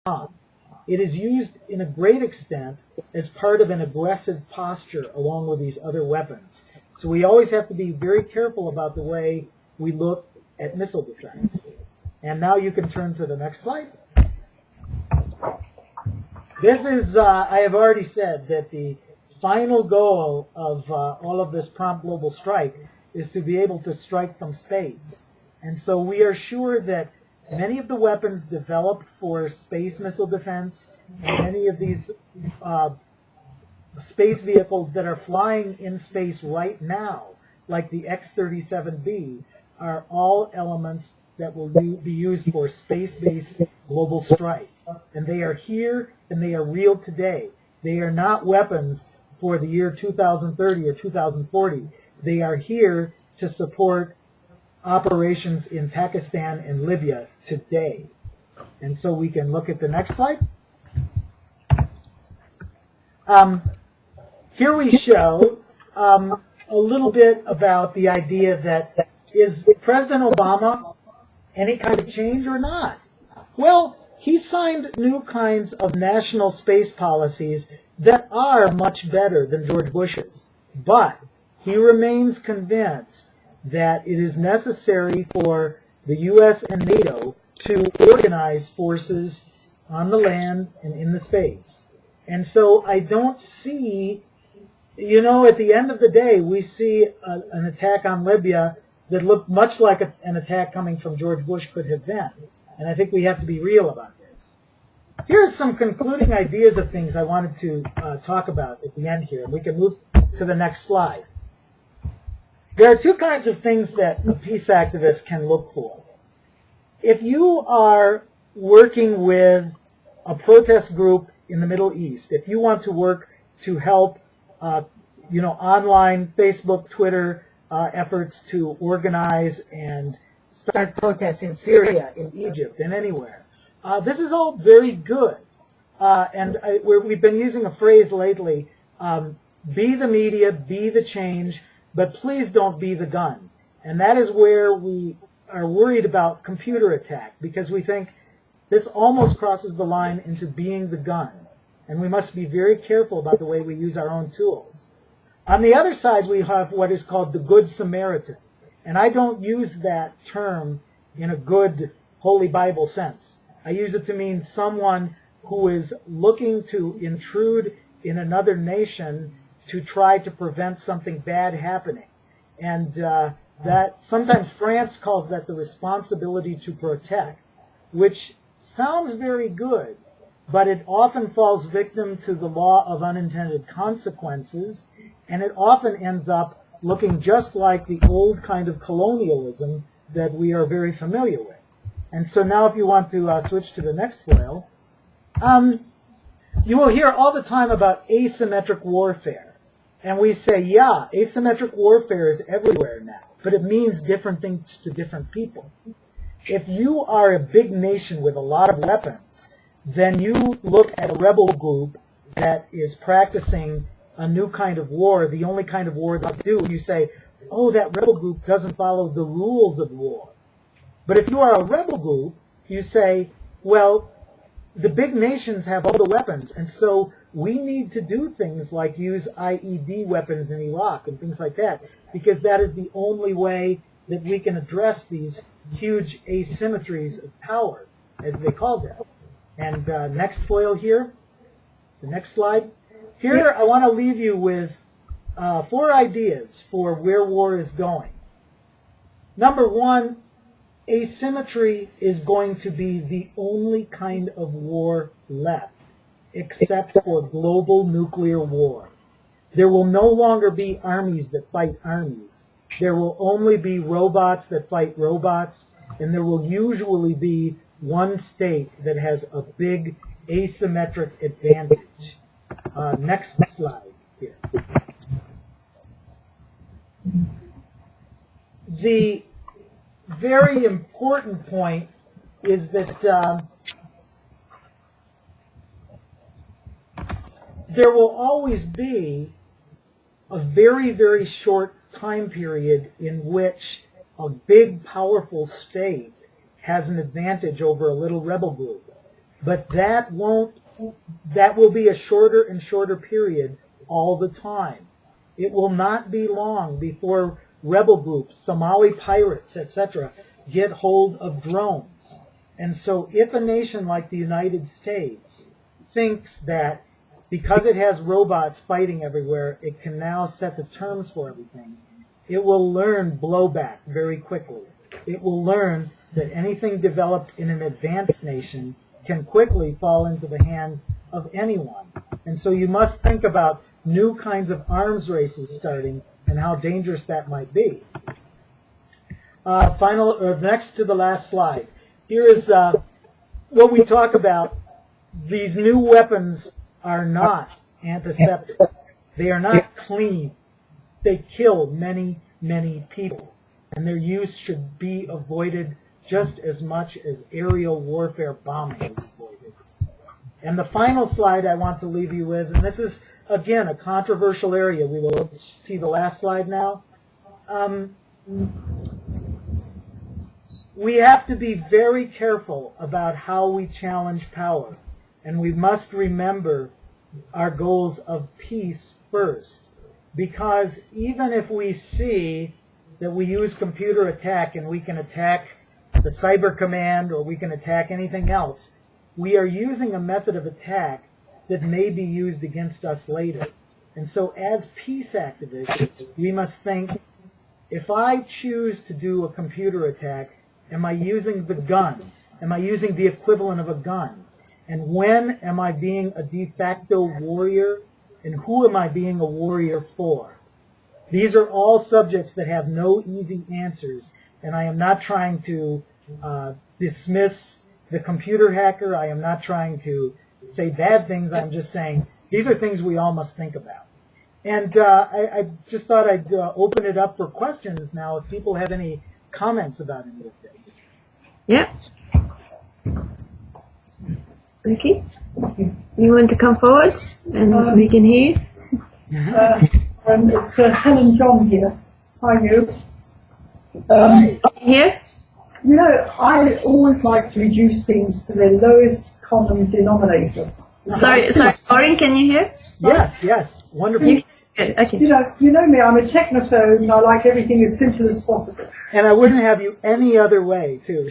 bomb. It is used in a great extent as part of an aggressive posture along with these other weapons. So we always have to be very careful about the way we look at missile defense. And now you can turn to the next slide. This is, I have already said that the final goal of all of this prompt global strike is to be able to strike from space. And so we are sure that many of the weapons developed for space missile defense, and many of these space vehicles that are flying in space right now, like the X-37B, are all elements that will be used for space-based global strike. And they are here and they are real today. They are not weapons for the year 2030 or 2040. They are here to support operations in Pakistan and Libya today. And so we can look at the next slide. Here we show a little bit about the idea that is President Obama any kind of change or not? Well, he signed new kinds of national space policies that are much better than George Bush's, but he remains convinced that it is necessary for the U.S. and NATO to organize forces on the land and in the space. And so I don't see, you know, at the end of the day, we see an attack on Libya that looked much like an attack coming from George Bush could have been. And I think we have to be real about this. Here are some concluding ideas of things I wanted to talk about at the end here. We can move to the next slide. There are two kinds of things that a peace activist can look for. If you are working with a protest group in the Middle East, if you want to work to help, online Facebook, Twitter efforts to organize and start protests in Syria, in Egypt, and anywhere, this is all very good. We've been using a phrase lately, be the media, be the change, but please don't be the gun. And that is where we are worried about computer attack, because we think this almost crosses the line into being the gun. And we must be very careful about the way we use our own tools. On the other side, we have what is called the Good Samaritan. And I don't use that term in a good Holy Bible sense. I use it to mean someone who is looking to intrude in another nation to try to prevent something bad happening. And that sometimes France calls that the responsibility to protect, which sounds very good, but it often falls victim to the law of unintended consequences, and it often ends up looking just like the old kind of colonialism that we are very familiar with. And so now if you want to switch to the next foil, you will hear all the time about asymmetric warfare. And we say, yeah, asymmetric warfare is everywhere now, but it means different things to different people. If you are a big nation with a lot of weapons, then you look at a rebel group that is practicing a new kind of war, the only kind of war they do, you say, oh, that rebel group doesn't follow the rules of war. But if you are a rebel group, you say, well, the big nations have all the weapons, and so we need to do things like use IED weapons in Iraq and things like that, because that is the only way that we can address these huge asymmetries of power, as they call them. And next foil here, the next slide. Here I want to leave you with 4 ideas for where war is going. Number 1, asymmetry is going to be the only kind of war left, except for global nuclear war. There will no longer be armies that fight armies. There will only be robots that fight robots, and there will usually be one state that has a big asymmetric advantage. Next slide here. The very important point is that there will always be a very, very short time period in which a big, powerful state has an advantage over a little rebel group. But that will be a shorter and shorter period all the time. It will not be long before rebel groups, Somali pirates, etc., get hold of drones. And so if a nation like the United States thinks that because it has robots fighting everywhere, it can now set the terms for everything, it will learn blowback very quickly. It will learn that anything developed in an advanced nation can quickly fall into the hands of anyone. And so you must think about new kinds of arms races starting and how dangerous that might be. Next to the last slide. Here is what we talk about. These new weapons are not antiseptic. They are not clean. They kill many, many people. And their use should be avoided just as much as aerial warfare bombing is avoided. And the final slide I want to leave you with, and this is, again, a controversial area. We will see the last slide now. We have to be very careful about how we challenge power. And we must remember our goals of peace first. Because even if we see that we use computer attack and we can attack the cyber command or we can attack anything else, we are using a method of attack that may be used against us later. And so as peace activists, we must think, if I choose to do a computer attack, am I using the gun? Am I using the equivalent of a gun? And when am I being a de facto warrior? And who am I being a warrior for? These are all subjects that have no easy answers. And I am not trying to dismiss the computer hacker. I am not trying to say bad things. I'm just saying these are things we all must think about. And I just thought I'd open it up for questions now if people have any comments about any of this. Yeah. Ricky, you want to come forward and we can hear you? It's Helen John here. Hi, you. Here? You know, I always like to reduce things to the lowest common denominator. Sorry, Loring, can you hear? Yes, wonderful. Okay. You know me, I'm a technophobe and I like everything as simple as possible. And I wouldn't have you any other way, too.